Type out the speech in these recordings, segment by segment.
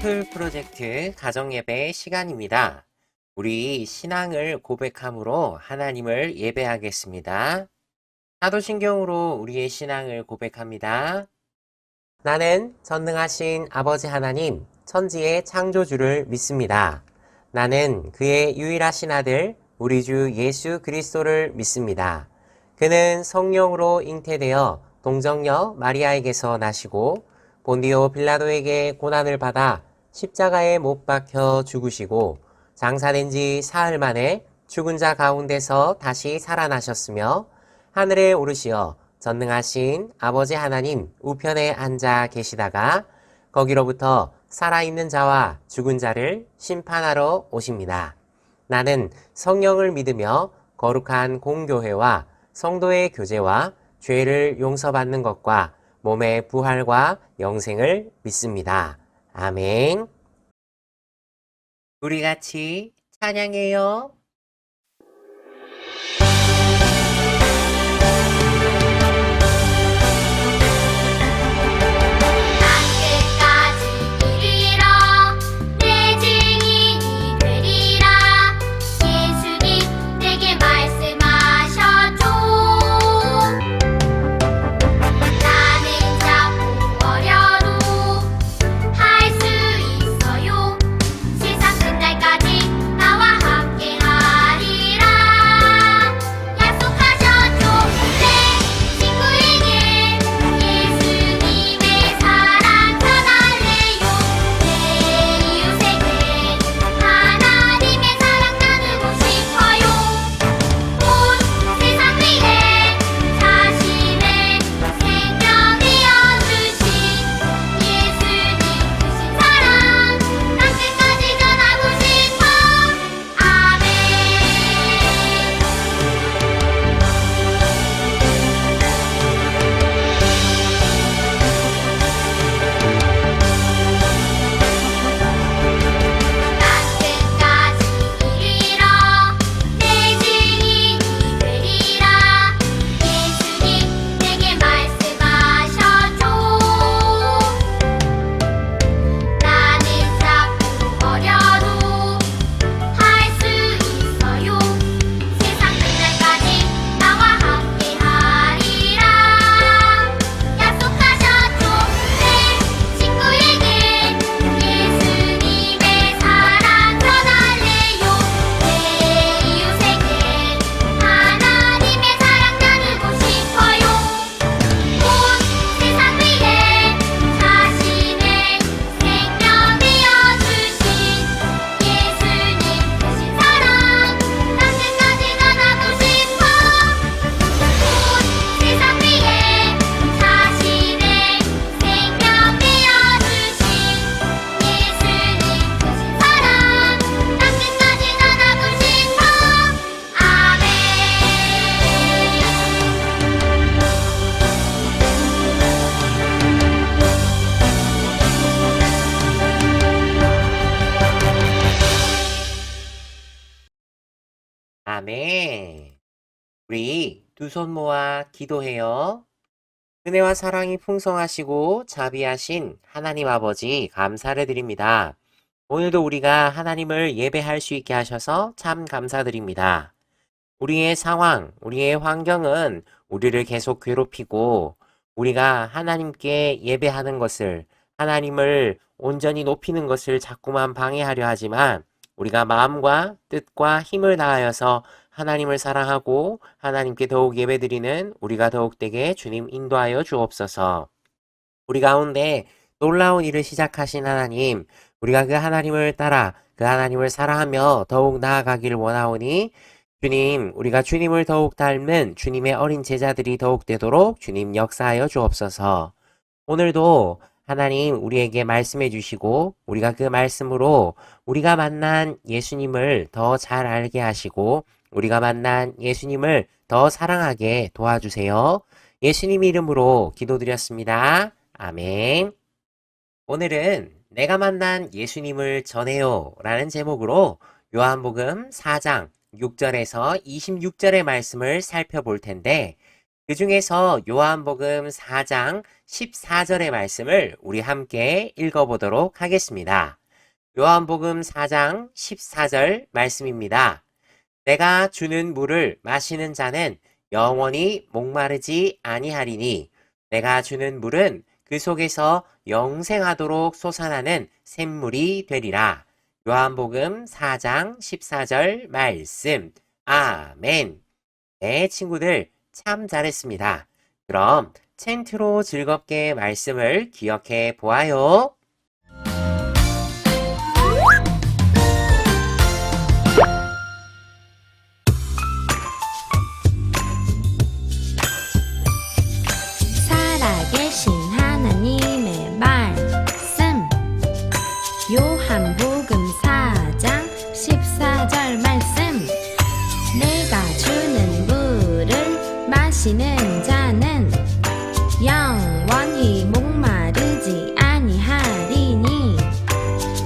토요일 프로젝트 가정예배 시간입니다. 우리 신앙을 고백함으로 하나님을 예배하겠습니다. 사도신경으로 우리의 신앙을 고백합니다. 나는 전능하신 아버지 하나님, 천지의 창조주를 믿습니다. 나는 그의 유일하신 아들, 우리 주 예수 그리스도를 믿습니다. 그는 성령으로 잉태되어 동정녀 마리아에게서 나시고 본디오 빌라도에게 고난을 받아 십자가에 못 박혀 죽으시고 장사된 지 사흘 만에 죽은 자 가운데서 다시 살아나셨으며 하늘에 오르시어 전능하신 아버지 하나님 우편에 앉아 계시다가 거기로부터 살아있는 자와 죽은 자를 심판하러 오십니다. 나는 성령을 믿으며 거룩한 공교회와 성도의 교제와 죄를 용서받는 것과 몸의 부활과 영생을 믿습니다. 아멘. 우리 같이 찬양해요. 아멘. 우리 두 손 모아 기도해요. 은혜와 사랑이 풍성하시고 자비하신 하나님 아버지 감사를 드립니다. 오늘도 우리가 하나님을 예배할 수 있게 하셔서 참 감사드립니다. 우리의 상황, 우리의 환경은 우리를 계속 괴롭히고 우리가 하나님께 예배하는 것을, 하나님을 온전히 높이는 것을 자꾸만 방해하려 하지만 우리가 마음과 뜻과 힘을 다하여서 하나님을 사랑하고 하나님께 더욱 예배드리는 우리가 더욱 되게 주님 인도하여 주옵소서. 우리 가운데 놀라운 일을 시작하신 하나님, 우리가 그 하나님을 따라 그 하나님을 사랑하며 더욱 나아가기를 원하오니 주님, 우리가 주님을 더욱 닮는 주님의 어린 제자들이 더욱 되도록 주님 역사하여 주옵소서. 오늘도 하나님 우리에게 말씀해 주시고 우리가 그 말씀으로 우리가 만난 예수님을 더 잘 알게 하시고 우리가 만난 예수님을 더 사랑하게 도와주세요. 예수님 이름으로 기도드렸습니다. 아멘. 오늘은 내가 만난 예수님을 전해요 라는 제목으로 요한복음 4장 6절에서 26절의 말씀을 살펴볼 텐데 그 중에서 요한복음 4장 14절의 말씀을 우리 함께 읽어보도록 하겠습니다. 요한복음 4장 14절 말씀입니다. 내가 주는 물을 마시는 자는 영원히 목마르지 아니하리니 내가 주는 물은 그 속에서 영생하도록 솟아나는 샘물이 되리라. 요한복음 4장 14절 말씀. 아멘. 네, 친구들 참 잘했습니다. 그럼 텐트로 즐겁게 말씀을 기억해 보아요. 살아계신 하나님의 말씀 요한복음 4장 14절 말씀 내가 주는 물을 마시는 자는 영원히 목마르지 아니하리니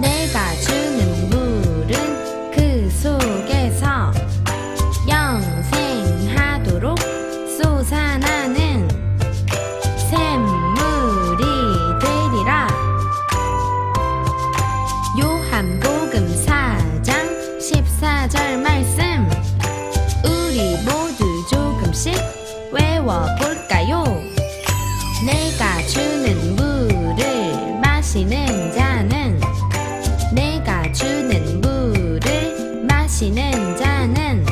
내가 주는 물은 그 속에서 영생하도록 솟아나는 샘물이 되리라. 요한복음 4장 14절 말씀 우리 모두 조금씩 외워볼까요? 내가 주는 물을 마시는 자는 내가 주는 물을 마시는 자는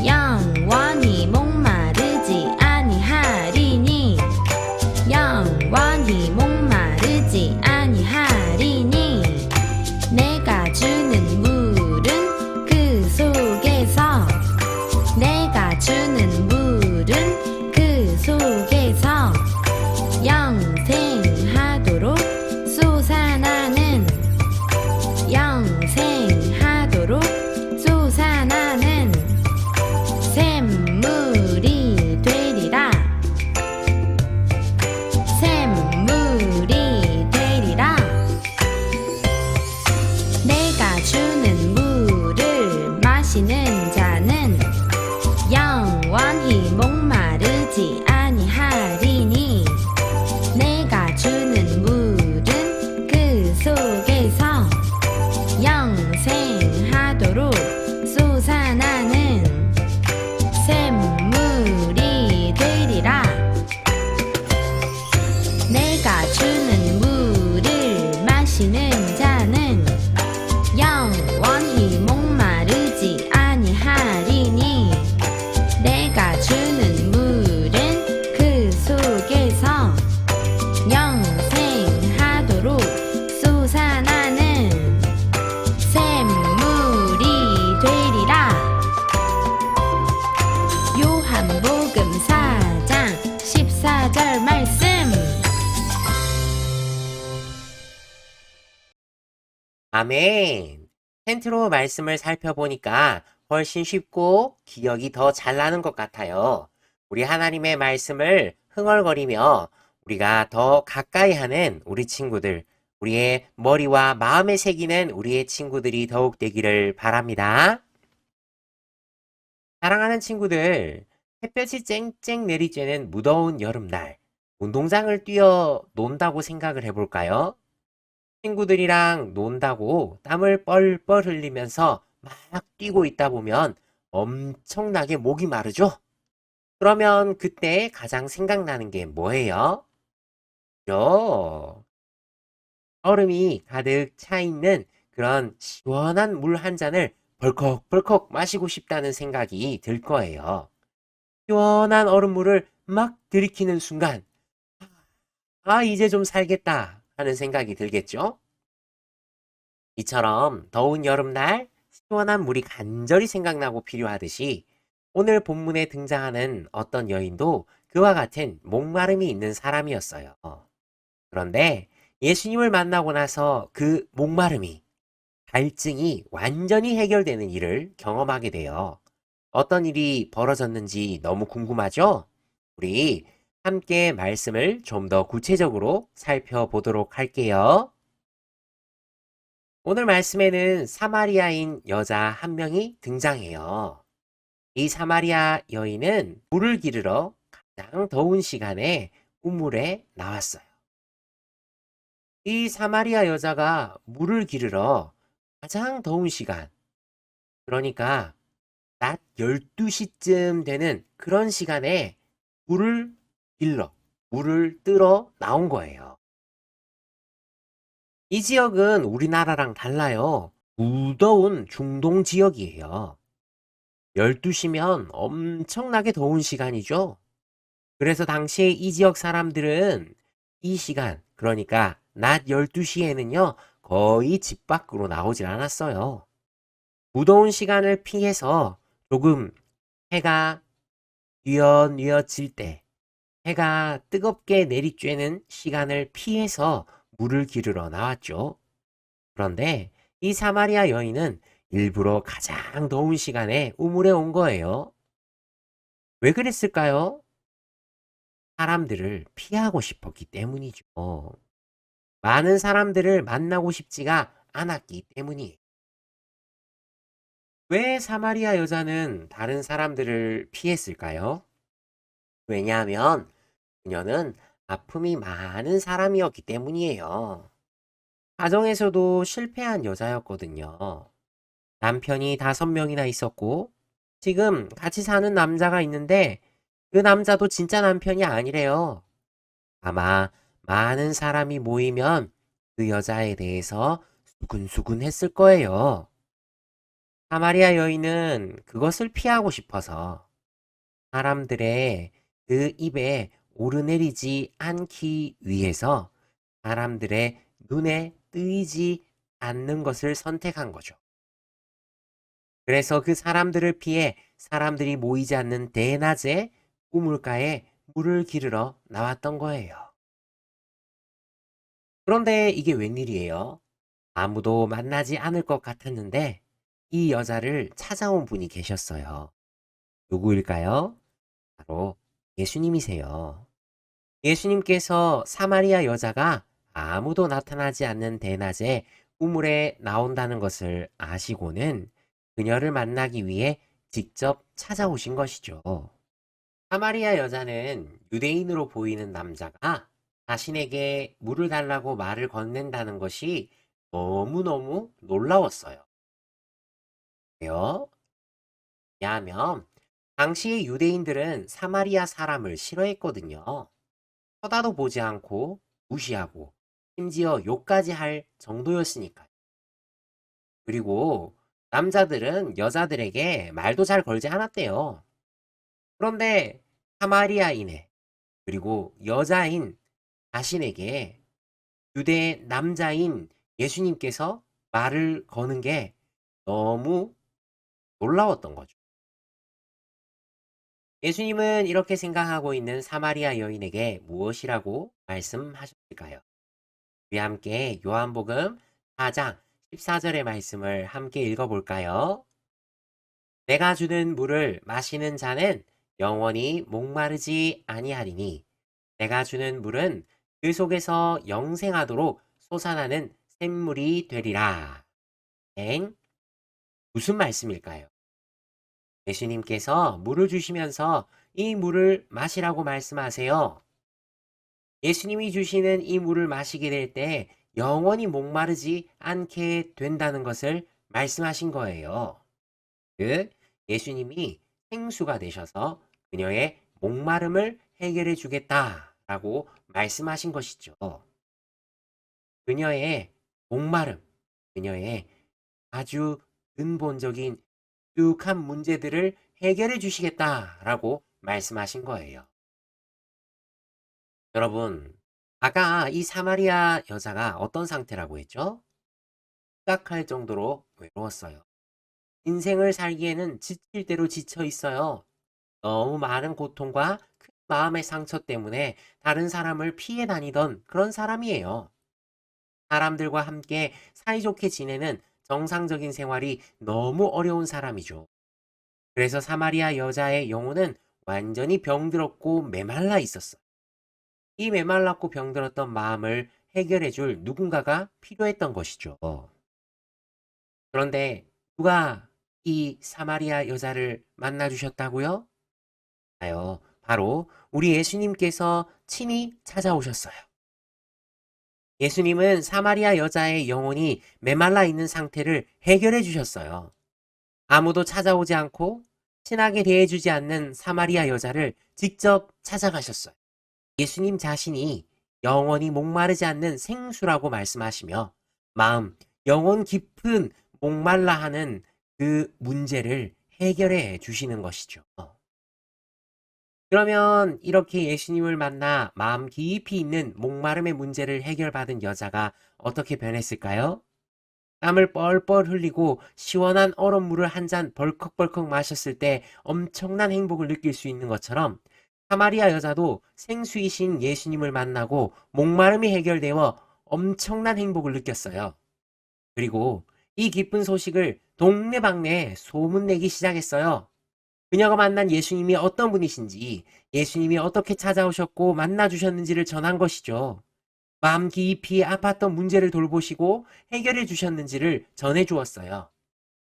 영원히 목마르지 아니하리니 영원히 목마르지 아니하리니 내가 주는 물은 그 속에서 내가 주는 물은 그 속에서 영생하도록 솟아나는 영생하도록 솟아나는 샘물이 되리라. 샘물이 되리라. 내가 주는 물을 마시는 자는 영원히 목마르지 아니하리니 내가 주는 물은 그 속에서 영생하도록 솟아나는 샘물이 되리라. 내가 주는 물을 마시는 자는 영원히 목마르지 아니하리니 내가 주는 물은 그 속에서 영생하도록 솟아나는 샘물이 되리라. 요한복음 4장 14절 말씀 아멘. 텐트로 말씀을 살펴보니까 훨씬 쉽고 기억이 더 잘 나는 것 같아요. 우리 하나님의 말씀을 흥얼거리며 우리가 더 가까이 하는 우리 친구들, 우리의 머리와 마음에 새기는 우리의 친구들이 더욱 되기를 바랍니다. 사랑하는 친구들, 햇볕이 쨍쨍 내리쬐는 무더운 여름날, 운동장을 뛰어 논다고 생각을 해볼까요? 친구들이랑 논다고 땀을 뻘뻘 흘리면서 막 뛰고 있다 보면 엄청나게 목이 마르죠? 그러면 그때 가장 생각나는 게 뭐예요? 요. 얼음이 가득 차 있는 그런 시원한 물 한 잔을 벌컥벌컥 마시고 싶다는 생각이 들 거예요. 시원한 얼음물을 막 들이키는 순간, 아, 이제 좀 살겠다 하는 생각이 들겠죠? 이처럼 더운 여름날 시원한 물이 간절히 생각나고 필요하듯이 오늘 본문에 등장하는 어떤 여인도 그와 같은 목마름이 있는 사람이었어요. 그런데 예수님을 만나고 나서 그 목마름이, 갈증이 완전히 해결되는 일을 경험하게 돼요. 어떤 일이 벌어졌는지 너무 궁금하죠? 우리 함께 말씀을 좀 더 구체적으로 살펴보도록 할게요. 오늘 말씀에는 사마리아인 여자 한 명이 등장해요. 이 사마리아 여인은 물을 기르러 가장 더운 시간에 우물에 나왔어요. 이 사마리아 여자가 물을 기르러 가장 더운 시간, 그러니까 낮 12시쯤 되는 그런 시간에 물을 물을 뜨러 나온 거예요. 이 지역은 우리나라랑 달라요. 무더운 중동 지역이에요. 12시면 엄청나게 더운 시간이죠. 그래서 당시에 이 지역 사람들은 이 시간, 그러니까 낮 12시에는요, 거의 집 밖으로 나오질 않았어요. 무더운 시간을 피해서 조금 해가 뉘엿뉘엿질 때, 해가 뜨겁게 내리쬐는 시간을 피해서 물을 기르러 나왔죠. 그런데 이 사마리아 여인은 일부러 가장 더운 시간에 우물에 온 거예요. 왜 그랬을까요? 사람들을 피하고 싶었기 때문이죠. 많은 사람들을 만나고 싶지가 않았기 때문이에요. 왜 사마리아 여자는 다른 사람들을 피했을까요? 왜냐하면 그녀는 아픔이 많은 사람이었기 때문이에요. 가정에서도 실패한 여자였거든요. 남편이 5명이나 있었고, 지금 같이 사는 남자가 있는데, 그 남자도 진짜 남편이 아니래요. 아마 많은 사람이 모이면 그 여자에 대해서 수근수근 했을 거예요. 사마리아 여인은 그것을 피하고 싶어서 사람들의 그 입에 오르내리지 않기 위해서 사람들의 눈에 뜨이지 않는 것을 선택한 거죠. 그래서 그 사람들을 피해 사람들이 모이지 않는 대낮에 우물가에 물을 기르러 나왔던 거예요. 그런데 이게 웬일이에요? 아무도 만나지 않을 것 같았는데 이 여자를 찾아온 분이 계셨어요. 누구일까요? 바로 예수님이세요. 예수님께서 사마리아 여자가 아무도 나타나지 않는 대낮에 우물에 나온다는 것을 아시고는 그녀를 만나기 위해 직접 찾아오신 것이죠. 사마리아 여자는 유대인으로 보이는 남자가 자신에게 물을 달라고 말을 건넨다는 것이 너무너무 놀라웠어요. 왜요? 왜냐하면 당시의 유대인들은 사마리아 사람을 싫어했거든요. 쳐다도 보지 않고 무시하고 심지어 욕까지 할 정도였으니까요. 그리고 남자들은 여자들에게 말도 잘 걸지 않았대요. 그런데 사마리아인의 그리고 여자인 자신에게 유대 남자인 예수님께서 말을 거는 게 너무 놀라웠던 거죠. 예수님은 이렇게 생각하고 있는 사마리아 여인에게 무엇이라고 말씀하셨을까요? 우리 함께 요한복음 4장 14절의 말씀을 함께 읽어볼까요? 내가 주는 물을 마시는 자는 영원히 목마르지 아니하리니 내가 주는 물은 그 속에서 영생하도록 솟아나는 샘물이 되리라. 엥? 무슨 말씀일까요? 예수님께서 물을 주시면서 이 물을 마시라고 말씀하세요. 예수님이 주시는 이 물을 마시게 될 때 영원히 목마르지 않게 된다는 것을 말씀하신 거예요. 즉, 예수님이 생수가 되셔서 그녀의 목마름을 해결해 주겠다라고 말씀하신 것이죠. 그녀의 목마름, 그녀의 아주 근본적인 뚝한 문제들을 해결해 주시겠다라고 말씀하신 거예요. 여러분, 아까 이 사마리아 여자가 어떤 상태라고 했죠? 심각할 정도로 외로웠어요. 인생을 살기에는 지칠 대로 지쳐 있어요. 너무 많은 고통과 큰 마음의 상처 때문에 다른 사람을 피해 다니던 그런 사람이에요. 사람들과 함께 사이좋게 지내는 정상적인 생활이 너무 어려운 사람이죠. 그래서 사마리아 여자의 영혼은 완전히 병들었고 메말라 있었어. 이 메말랐고 병들었던 마음을 해결해 줄 누군가가 필요했던 것이죠. 그런데 누가 이 사마리아 여자를 만나 주셨다고요? 아요. 바로 우리 예수님께서 친히 찾아오셨어요. 예수님은 사마리아 여자의 영혼이 메말라 있는 상태를 해결해 주셨어요. 아무도 찾아오지 않고 친하게 대해주지 않는 사마리아 여자를 직접 찾아가셨어요. 예수님 자신이 영원히 목마르지 않는 생수라고 말씀하시며 마음, 영혼 깊은 목말라 하는 그 문제를 해결해 주시는 것이죠. 그러면 이렇게 예수님을 만나 마음 깊이 있는 목마름의 문제를 해결받은 여자가 어떻게 변했을까요? 땀을 뻘뻘 흘리고 시원한 얼음물을 한 잔 벌컥벌컥 마셨을 때 엄청난 행복을 느낄 수 있는 것처럼 사마리아 여자도 생수이신 예수님을 만나고 목마름이 해결되어 엄청난 행복을 느꼈어요. 그리고 이 기쁜 소식을 동네방네에 소문내기 시작했어요. 그녀가 만난 예수님이 어떤 분이신지, 예수님이 어떻게 찾아오셨고 만나주셨는지를 전한 것이죠. 마음 깊이 아팠던 문제를 돌보시고 해결해 주셨는지를 전해 주었어요.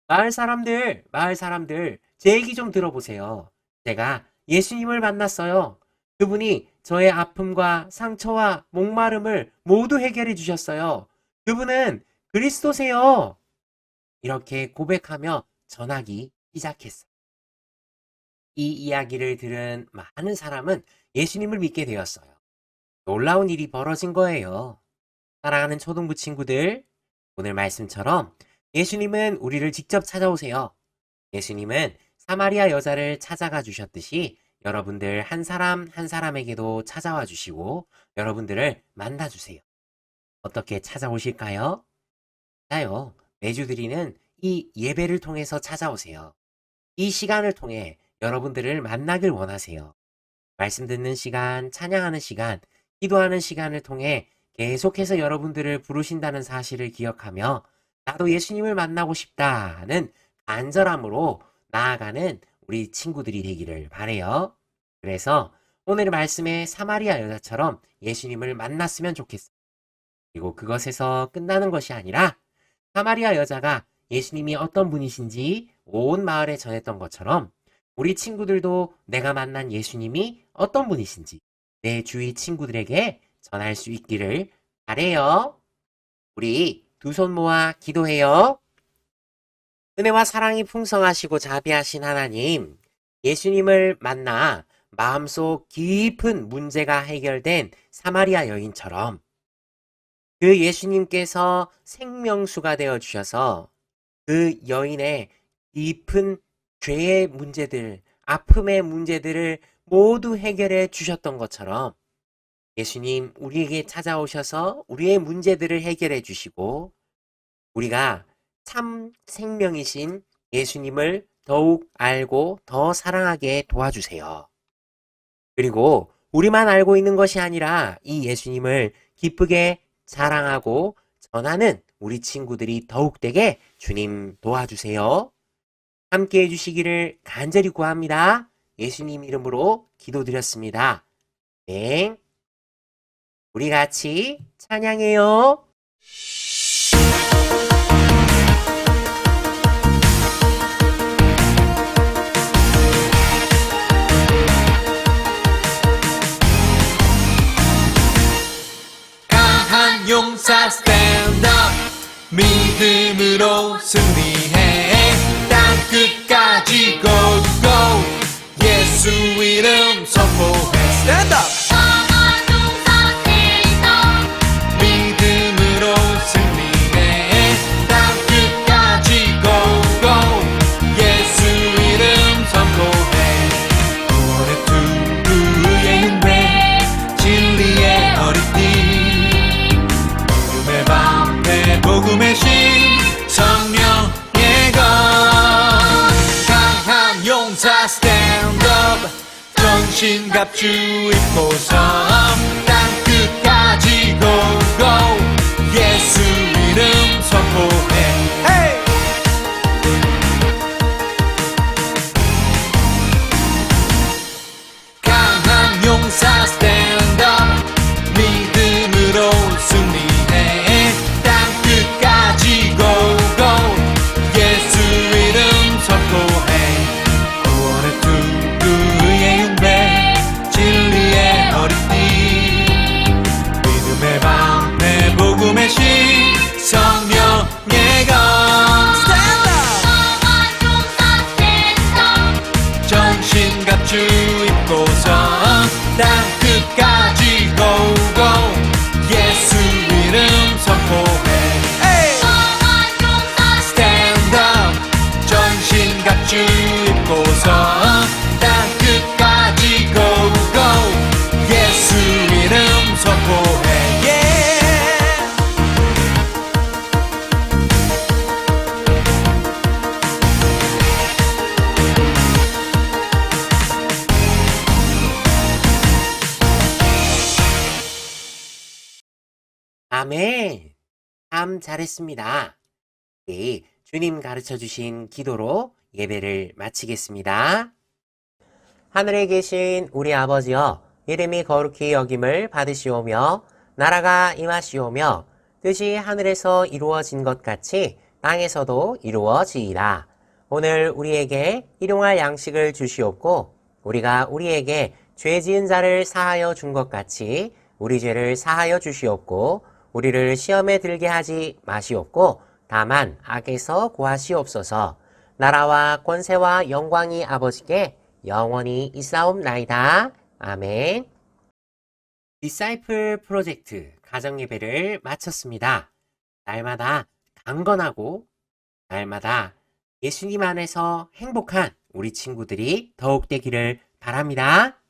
마을 사람들, 제 얘기 좀 들어보세요. 제가 예수님을 만났어요. 그분이 저의 아픔과 상처와 목마름을 모두 해결해 주셨어요. 그분은 그리스도세요. 이렇게 고백하며 전하기 시작했어요. 이 이야기를 들은 많은 사람은 예수님을 믿게 되었어요. 놀라운 일이 벌어진 거예요. 사랑하는 초등부 친구들, 오늘 말씀처럼 예수님은 우리를 직접 찾아오세요. 예수님은 사마리아 여자를 찾아가 주셨듯이 여러분들 한 사람 한 사람에게도 찾아와 주시고 여러분들을 만나 주세요. 어떻게 찾아오실까요? 자요, 매주 드리는 이 예배를 통해서 찾아오세요. 이 시간을 통해 여러분들을 만나길 원하세요. 말씀 듣는 시간, 찬양하는 시간, 기도하는 시간을 통해 계속해서 여러분들을 부르신다는 사실을 기억하며 나도 예수님을 만나고 싶다는 간절함으로 나아가는 우리 친구들이 되기를 바래요. 그래서 오늘 말씀의 사마리아 여자처럼 예수님을 만났으면 좋겠어요. 그리고 그것에서 끝나는 것이 아니라 사마리아 여자가 예수님이 어떤 분이신지 온 마을에 전했던 것처럼 우리 친구들도 내가 만난 예수님이 어떤 분이신지 내 주위 친구들에게 전할 수 있기를 바래요. 우리 두 손 모아 기도해요. 은혜와 사랑이 풍성하시고 자비하신 하나님, 예수님을 만나 마음속 깊은 문제가 해결된 사마리아 여인처럼 그 예수님께서 생명수가 되어 주셔서 그 여인의 깊은 죄의 문제들, 아픔의 문제들을 모두 해결해 주셨던 것처럼 예수님 우리에게 찾아오셔서 우리의 문제들을 해결해 주시고 우리가 참 생명이신 예수님을 더욱 알고 더 사랑하게 도와주세요. 그리고 우리만 알고 있는 것이 아니라 이 예수님을 기쁘게 사랑하고 전하는 우리 친구들이 더욱 되게 주님 도와주세요. 함께 해주시기를 간절히 구합니다. 예수님 이름으로 기도드렸습니다. 네. 우리 같이 찬양해요. 강한 용사 stand up 믿음으로 승리해 땅 끝까지 go go 예수 이름 선포해 stand up 믿음으로 승리해 땅 끝까지 go go 예수 이름 선포해 구원의 투구의 흉배 진리의 머리띠 복음의 방패 복음의 신 성령의 것 강한 용사 stand up 전신갑주 입고서 땅 끝까지 go go 예수 이름 선포해 hey! 강한 용사 stand up 믿음으로 승리해 땅 끝까지 go go 예수 이름 선포해 구원의 투구의 흉배 아멘. 참 잘했습니다. 네, 주님 가르쳐 주신 기도로 예배를 마치겠습니다. 하늘에 계신 우리 아버지여, 이름이 거룩히 여김을 받으시오며 나라가 임하시오며 뜻이 하늘에서 이루어진 것 같이 땅에서도 이루어지이다. 오늘 우리에게 일용할 양식을 주시옵고 우리가 우리에게 죄 지은 자를 사하여 준 것 같이 우리 죄를 사하여 주시옵고 우리를 시험에 들게 하지 마시옵고 다만 악에서 구하시옵소서. 나라와 권세와 영광이 아버지께 영원히 있사옵나이다. 아멘. 디사이플 프로젝트 가정예배를 마쳤습니다. 날마다 강건하고 날마다 예수님 안에서 행복한 우리 친구들이 더욱 되기를 바랍니다.